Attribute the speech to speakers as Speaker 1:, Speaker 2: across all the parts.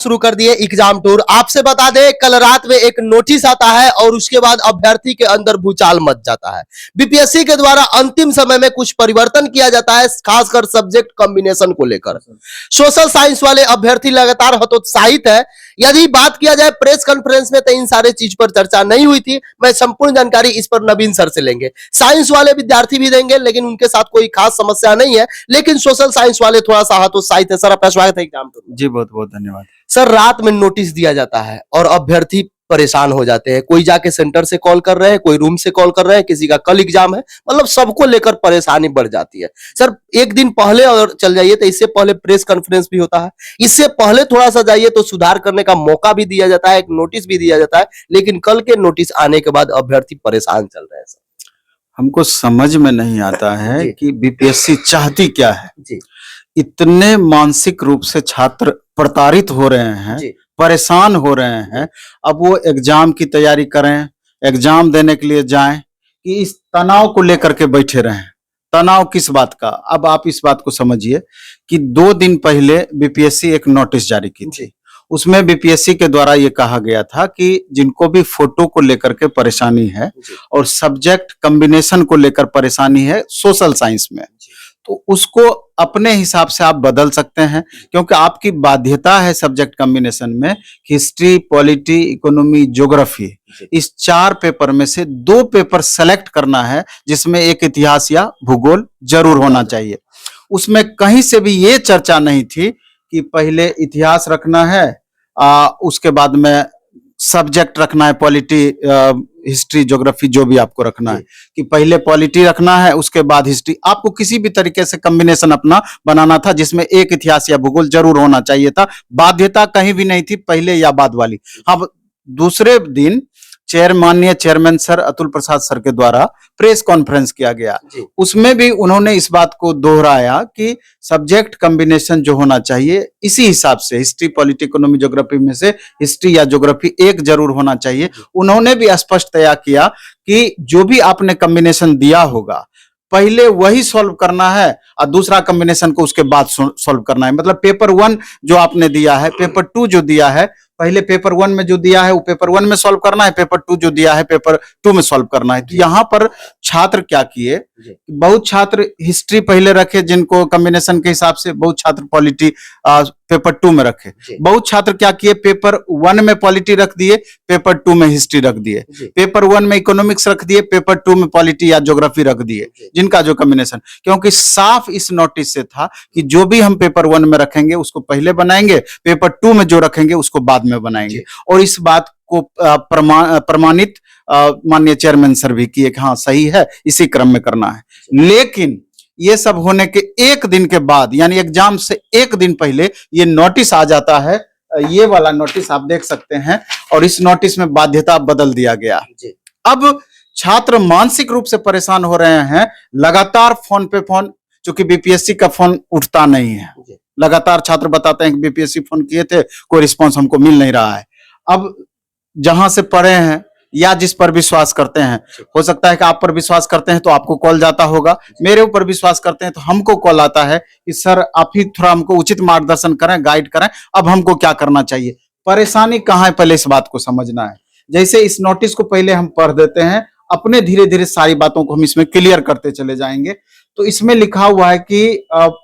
Speaker 1: शुरू कर दिए एग्जाम टूर। आपसे बता दें, कल रात में एक नोटिस आता है और उसके बाद अभ्यर्थी के अंदर भूचाल मच जाता है। बीपीएससी के द्वारा अंतिम समय में कुछ परिवर्तन किया जाता है, खासकर सब्जेक्ट कॉम्बिनेशन को लेकर। सोशल साइंस वाले अभ्यर्थी लगातार हतोत्साहित है। यदि बात किया जाए प्रेस कॉन्फ्रेंस में, तो इन सारे चीज पर चर्चा नहीं हुई थी। मैं संपूर्ण जानकारी इस पर नवीन सर से लेंगे। साइंस वाले विद्यार्थी भी देंगे, लेकिन उनके साथ कोई खास समस्या नहीं है, लेकिन सोशल साइंस वाले थोड़ा सा हतोत्साहित है। सर, आपका स्वागत है एग्जाम टूर।
Speaker 2: जी, बहुत बहुत धन्यवाद।
Speaker 1: सर, रात में नोटिस दिया जाता है और अभ्यर्थी परेशान हो जाते हैं। कोई जाके सेंटर से कॉल कर रहे हैं, कोई रूम से कॉल कर रहे हैं, किसी का कल एग्जाम है, मतलब सबको लेकर परेशानी बढ़ जाती है। सर, एक दिन पहले और चल जाइए तो इससे पहले प्रेस कॉन्फ्रेंस भी होता है, इससे पहले थोड़ा सा जाइए तो सुधार करने का मौका भी दिया जाता है, एक नोटिस भी दिया जाता है, लेकिन कल के नोटिस आने के बाद अभ्यर्थी परेशान चल रहे हैं। सर,
Speaker 2: हमको समझ में नहीं आता है कि बीपीएससी चाहती क्या है।
Speaker 1: जी,
Speaker 2: इतने मानसिक रूप से छात्र प्रताड़ित हो रहे हैं, परेशान हो रहे हैं। अब वो एग्जाम की तैयारी करें, एग्जाम देने के लिए जाएं, कि इस तनाव को लेकर के बैठे रहें। तनाव किस बात का? अब आप इस बात को समझिए कि 2 दिन पहले बीपीएससी एक नोटिस जारी की थी। उसमें बीपीएससी के द्वारा ये कहा गया था कि जिनको भी फोटो को लेकर के परेशानी है और सब्जेक्ट कॉम्बिनेशन को लेकर परेशानी है सोशल साइंस में, तो उसको अपने हिसाब से आप बदल सकते हैं, क्योंकि आपकी बाध्यता है सब्जेक्ट कॉम्बिनेशन में हिस्ट्री, पॉलिटी, इकोनॉमी, ज्योग्राफी। इस 4 पेपर में से 2 पेपर सेलेक्ट करना है, जिसमें एक इतिहास या भूगोल जरूर होना चाहिए। उसमें कहीं से भी ये चर्चा नहीं थी कि पहले इतिहास रखना है, उसके बाद में सब्जेक्ट रखना है, पॉलिटी, हिस्ट्री, ज्योग्राफी, जो भी आपको रखना है, कि पहले पॉलिटी रखना है, उसके बाद हिस्ट्री। आपको किसी भी तरीके से कॉम्बिनेशन अपना बनाना था, जिसमें एक इतिहास या भूगोल जरूर होना चाहिए था। बाध्यता कहीं भी नहीं थी पहले या बाद वाली। अब दूसरे दिन माननीय chairman sir Atul Prasad sir के द्वारा प्रेस कॉन्फ्रेंस किया गया। उसमें भी उन्होंने इस बात को दोहराया कि सब्जेक्ट कॉम्बिनेशन जो होना चाहिए, इसी हिसाब से हिस्ट्री, पॉलिटी, इकोनॉमी, ज्योग्राफी में से हिस्ट्री या ज्योग्राफी एक जरूर होना चाहिए। उन्होंने भी स्पष्टतया किया कि जो भी आपने कॉम्बिनेशन दिया होगा, पहले वही सॉल्व करना है और दूसरा कॉम्बिनेशन को उसके बाद सॉल्व करना है। मतलब पेपर 1 जो आपने दिया है, पेपर 2 जो दिया है, पहले पेपर 1 में जो दिया है वो पेपर 1 में सॉल्व करना है, पेपर 2 जो दिया है पेपर 2 में सॉल्व करना है। तो यहाँ पर छात्र क्या किए, बहुत छात्र हिस्ट्री पहले रखे जिनको कॉम्बिनेशन के हिसाब से, बहुत छात्र पॉलिटी पेपर 2 में रखे। बहुत छात्र क्या किए, पेपर 1 में पॉलिटी रख दिए, पेपर 2 में हिस्ट्री रख दिए, पेपर 1 में इकोनॉमिक्स रख दिए, पेपर 2 में पॉलिटी या ज्योग्राफी रख दिए, जिनका जो कॉम्बिनेशन। क्योंकि साफ इस नोटिस से था कि जो भी हम पेपर 1 में रखेंगे उसको पहले बनाएंगे, पेपर 2 में जो रखेंगे उसको बाद में बनाएंगे। और इस बात को प्रमाणित माननीय चेयरमैन सर भी किए कि हाँ सही है, इसी क्रम में करना है। लेकिन ये सब होने के 1 दिन के बाद, यानी एग्जाम से 1 दिन पहले ये नोटिस आ जाता है। ये वाला नोटिस आप देख सकते हैं, और इस नोटिस में बाध्यता बदल दिया गया। अब छात्र मानसिक रूप से परेशान हो रहे हैं। लगातार फोन पे फोन, चूंकि बीपीएससी का फोन उठता नहीं है, लगातार छात्र बताते हैं कि बीपीएससी फोन किए थे, कोई रिस्पांस हमको मिल नहीं रहा है। अब जहां से पढ़े हैं या जिस पर विश्वास करते हैं, हो सकता है कि आप पर विश्वास करते हैं तो आपको कॉल जाता होगा, मेरे ऊपर विश्वास करते हैं तो हमको कॉल आता है कि सर आप ही थोड़ा हमको उचित मार्गदर्शन करें, गाइड करें, अब हमको क्या करना चाहिए। परेशानी कहाँ है, पहले इस बात को समझना है। जैसे इस नोटिस को पहले हम पढ़ देते हैं, अपने धीरे धीरे सारी बातों को हम इसमें क्लियर करते चले जाएंगे। तो इसमें लिखा हुआ है कि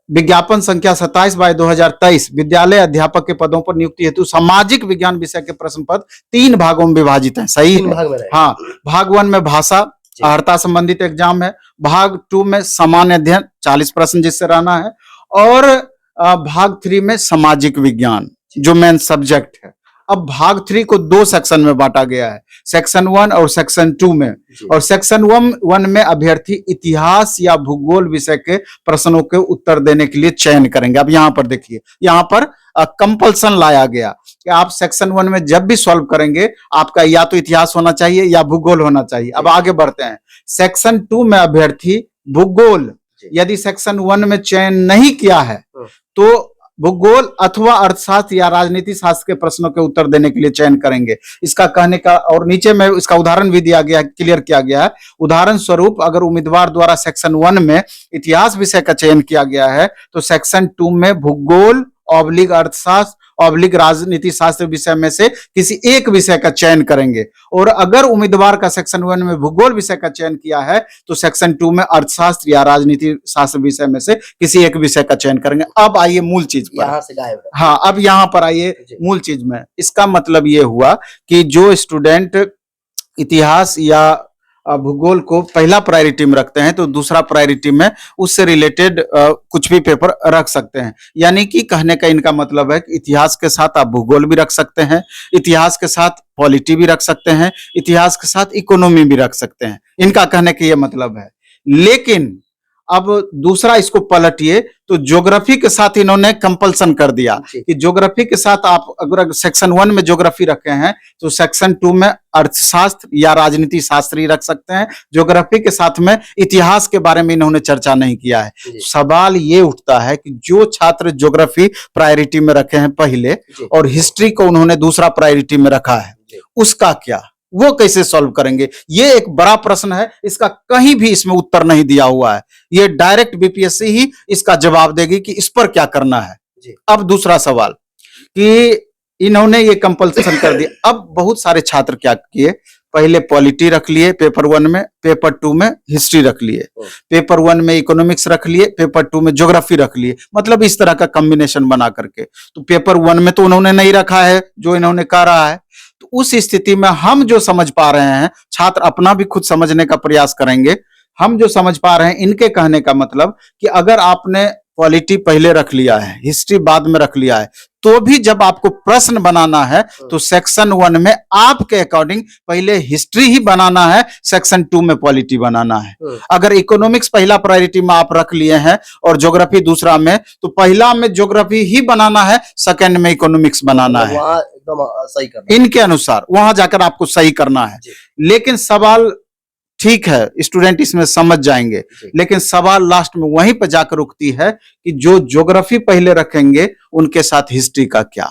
Speaker 2: विज्ञापन संख्या 27/2023 विद्यालय अध्यापक के पदों पर नियुक्ति हेतु सामाजिक विज्ञान विषय के प्रश्न पत्र 3 भागों में विभाजित हैं। सही है? हाँ, भाग 1 में भाषा अर्हता संबंधित एग्जाम है, भाग 2 में सामान्य अध्ययन 40 प्रश्न जिससे रहना है, और भाग 3 में सामाजिक विज्ञान जो मेन सब्जेक्ट है। अब भाग 3 को 2 सेक्शन में बांटा गया है, सेक्शन 1 और सेक्शन 2 में। और सेक्शन 1 में अभ्यर्थी इतिहास या भूगोल विषय के प्रश्नों के उत्तर देने के लिए चयन करेंगे। अब यहाँ पर देखिए, यहाँ पर कंपल्सन लाया गया कि आप सेक्शन 1 में जब भी सॉल्व करेंगे, आपका या तो इतिहास होना चाहिए या भूगोल होना चाहिए। अब आगे बढ़ते हैं, सेक्शन 2 में अभ्यर्थी भूगोल, यदि सेक्शन 1 में चयन नहीं किया है तो भूगोल अथवा अर्थशास्त्र या राजनीति शास्त्र के प्रश्नों के उत्तर देने के लिए चयन करेंगे। इसका कहने का, और नीचे में इसका उदाहरण भी दिया गया, क्लियर किया गया है। उदाहरण स्वरूप अगर उम्मीदवार द्वारा सेक्शन 1 में इतिहास विषय का चयन किया गया है तो सेक्शन 2 में भूगोल ऑब्लिक अर्थशास्त्र ऑब्लिक राजनीति शास्त्र विषय में से किसी एक विषय का चयन करेंगे। और अगर उम्मीदवार का सेक्शन 1 में भूगोल विषय का चयन किया है तो सेक्शन 2 में अर्थशास्त्र या राजनीति शास्त्र विषय में से किसी एक विषय का चयन करेंगे। अब आइए मूल चीज पर।
Speaker 1: यहाँ से गायब है।
Speaker 2: हाँ, अब यहाँ पर आइए मूल चीज में। इसका मतलब ये हुआ कि जो स्टूडेंट इतिहास या भूगोल को पहला प्रायोरिटी में रखते हैं तो दूसरा प्रायोरिटी में उससे रिलेटेड कुछ भी पेपर रख सकते हैं। यानी कि कहने का इनका मतलब है कि इतिहास के साथ आप भूगोल भी रख सकते हैं, इतिहास के साथ पॉलिटी भी रख सकते हैं, इतिहास के साथ इकोनॉमी भी रख सकते हैं। इनका कहने का ये मतलब है। लेकिन अब दूसरा इसको पलटिए तो ज्योग्राफी के साथ इन्होंने कंपल्सन कर दिया कि ज्योग्राफी के साथ आप अगर सेक्शन 1 में ज्योग्राफी रखे हैं तो सेक्शन 2 में अर्थशास्त्र या राजनीति शास्त्र ही रख सकते हैं। ज्योग्राफी के साथ में इतिहास के बारे में इन्होंने चर्चा नहीं किया है। सवाल ये उठता है कि जो छात्र ज्योग्राफी प्रायोरिटी में रखे हैं पहले और हिस्ट्री को उन्होंने दूसरा प्रायोरिटी में रखा है, उसका क्या, वो कैसे सॉल्व करेंगे? ये एक बड़ा प्रश्न है। इसका कहीं भी इसमें उत्तर नहीं दिया हुआ है। ये डायरेक्ट बीपीएससी ही इसका जवाब देगी कि इस पर क्या करना है। अब दूसरा सवाल कि इन्होंने ये कंपल्सन कर दिया। अब बहुत सारे छात्र क्या किए, पहले पॉलिटी रख लिए पेपर 1 में, पेपर 2 में हिस्ट्री रख लिए, पेपर 1 में इकोनॉमिक्स रख लिए, पेपर 2 में ज्योग्राफी रख लिए। मतलब इस तरह का कॉम्बिनेशन बना करके। तो पेपर 1 में तो उन्होंने नहीं रखा है जो इन्होंने कह रहा है। तो उस स्थिति में हम जो समझ पा रहे हैं, छात्र अपना भी खुद समझने का प्रयास करेंगे। हम जो समझ पा रहे हैं इनके कहने का मतलब कि अगर आपने पॉलिटी पहले रख लिया है, हिस्ट्री बाद में रख लिया है, तो भी जब आपको प्रश्न बनाना है तो सेक्शन 1 में आपके अकॉर्डिंग पहले हिस्ट्री ही बनाना है, सेक्शन 2 में पॉलिटी बनाना है। अगर इकोनॉमिक्स पहला प्रायोरिटी में आप रख लिए हैं और ज्योग्राफी दूसरा में, तो पहला में ज्योग्राफी ही बनाना है, सेकंड में इकोनॉमिक्स बनाना है।
Speaker 1: एकदम सही करना
Speaker 2: इनके अनुसार वहां जाकर आपको सही करना है। लेकिन सवाल ठीक है, स्टूडेंट इसमें समझ जाएंगे, लेकिन सवाल लास्ट में वहीं पर जाकर रुकती है कि जो ज्योग्राफी पहले रखेंगे उनके साथ हिस्ट्री का क्या।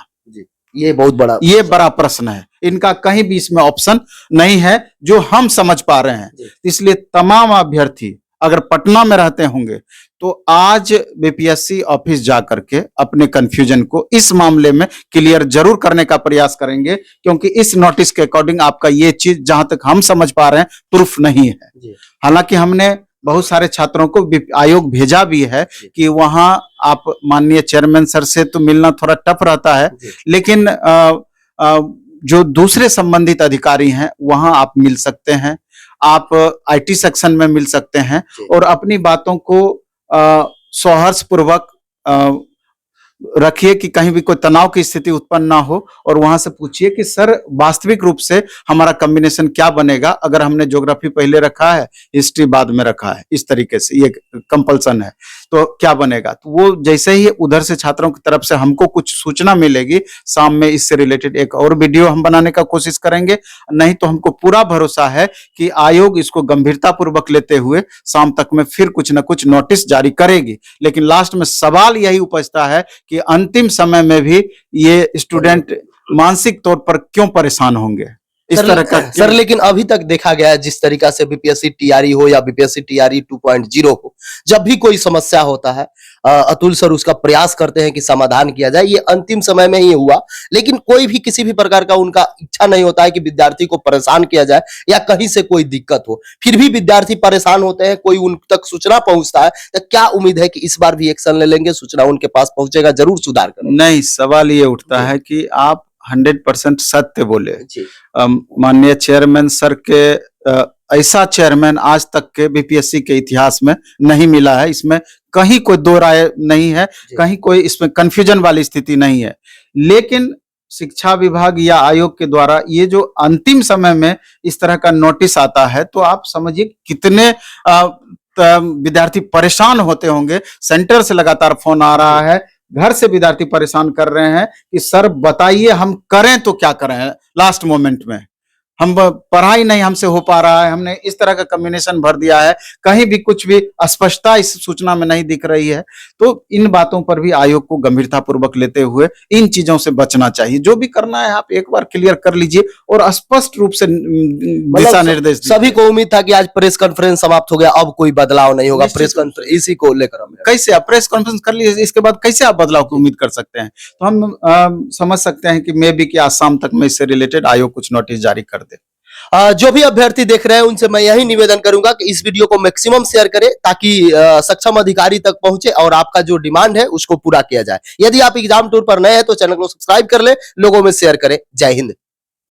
Speaker 1: ये बहुत बड़ा,
Speaker 2: ये बड़ा प्रश्न है। इनका कहीं भी इसमें ऑप्शन नहीं है जो हम समझ पा रहे हैं। इसलिए तमाम अभ्यर्थी अगर पटना में रहते होंगे तो आज बीपीएससी ऑफिस जाकर के अपने कंफ्यूजन को इस मामले में क्लियर जरूर करने का प्रयास करेंगे, क्योंकि इस नोटिस के अकॉर्डिंग आपका ये चीज जहां तक हम समझ पा रहे हैं प्रूफ नहीं है। हालांकि हमने बहुत सारे छात्रों को आयोग भेजा भी है कि वहां आप माननीय चेयरमैन सर से तो मिलना थोड़ा टफ रहता है, लेकिन जो दूसरे संबंधित अधिकारी हैं वहां आप मिल सकते हैं, आप आईटी सेक्शन में मिल सकते हैं और अपनी बातों को सौहार्दपूर्वक रखिए कि कहीं भी कोई तनाव की स्थिति उत्पन्न ना हो। और वहां से पूछिए कि सर वास्तविक रूप से हमारा कॉम्बिनेशन क्या बनेगा अगर हमने ज्योग्राफी पहले रखा है, हिस्ट्री बाद में रखा है, इस तरीके से ये कंपल्सन है, तो क्या बनेगा। तो वो जैसे ही उधर से छात्रों की तरफ से हमको कुछ सूचना मिलेगी, शाम में इससे रिलेटेड एक और वीडियो हम बनाने का कोशिश करेंगे। नहीं तो हमको पूरा भरोसा है कि आयोग इसको गंभीरता पूर्वक लेते हुए शाम तक में फिर कुछ न कुछ नोटिस जारी करेगी। लेकिन लास्ट में सवाल यही उपजता है कि अंतिम समय में भी ये स्टूडेंट मानसिक तौर पर क्यों परेशान होंगे इस तरह का।
Speaker 1: सर लेकिन अभी तक देखा गया है जिस तरीका से बीपीएससी टीआरई हो या बीपीएससी टीआरई 2.0 हो, जब भी कोई समस्या होता है अतुल सर उसका प्रयास करते हैं कि समाधान किया जाए। ये अंतिम समय में ही हुआ, लेकिन कोई भी किसी भी प्रकार का उनका इच्छा नहीं होता है कि विद्यार्थी को परेशान किया जाए या कहीं से कोई दिक्कत हो। फिर भी विद्यार्थी परेशान होते हैं, कोई उन तक सूचना पहुंचता है, तो क्या उम्मीद है कि इस बार भी एक्शन ले लेंगे, सूचना उनके पास पहुंचेगा, जरूर सुधार करेंगे?
Speaker 2: नहीं, सवाल ये उठता है कि आप 100% सत्य बोले। माननीय चेयरमैन सर के ऐसा चेयरमैन आज तक के बीपीएससी के इतिहास में नहीं मिला है। इसमें कहीं कोई दो राय नहीं है, कहीं कोई इसमें कंफ्यूजन वाली स्थिति नहीं है। लेकिन शिक्षा विभाग या आयोग के द्वारा ये जो अंतिम समय में इस तरह का नोटिस आता है, तो आप समझिए कितने विद्यार्थी परेशान होते होंगे। सेंटर से लगातार फोन आ रहा है, घर से विद्यार्थी परेशान कर रहे हैं कि सर बताइए हम करें तो क्या करें लास्ट मोमेंट में। हम पढ़ाई नहीं हमसे हो पा रहा है, हमने इस तरह का कम्बिनेशन भर दिया है, कहीं भी कुछ भी स्पष्टता इस सूचना में नहीं दिख रही है। तो इन बातों पर भी आयोग को गंभीरता पूर्वक लेते हुए इन चीजों से बचना चाहिए। जो भी करना है आप एक बार क्लियर कर लीजिए और स्पष्ट रूप से दिशा निर्देश दीजिए।
Speaker 1: सभी को उम्मीद था कि आज प्रेस कॉन्फ्रेंस समाप्त हो गया, अब कोई बदलाव नहीं होगा।
Speaker 2: निश्चित
Speaker 1: प्रेस कॉन्फ्रेंस इसी को लेकर हम
Speaker 2: कैसे आप प्रेस कॉन्फ्रेंस कर लीजिए, इसके बाद कैसे आप बदलाव की उम्मीद कर सकते हैं? तो हम समझ सकते हैं कि मे बी कि आज शाम तक में इससे रिलेटेड आयोग कुछ नोटिस जारी कर दे।
Speaker 1: जो भी अभ्यर्थी देख रहे हैं उनसे मैं यही निवेदन करूंगा कि इस वीडियो को मैक्सिमम शेयर करें ताकि सक्षम अधिकारी तक पहुंचे और आपका जो डिमांड है उसको पूरा किया जाए। यदि आप एग्जाम टूर पर नए हैं तो चैनल को सब्सक्राइब कर ले, लोगों में शेयर करें। जय हिंद।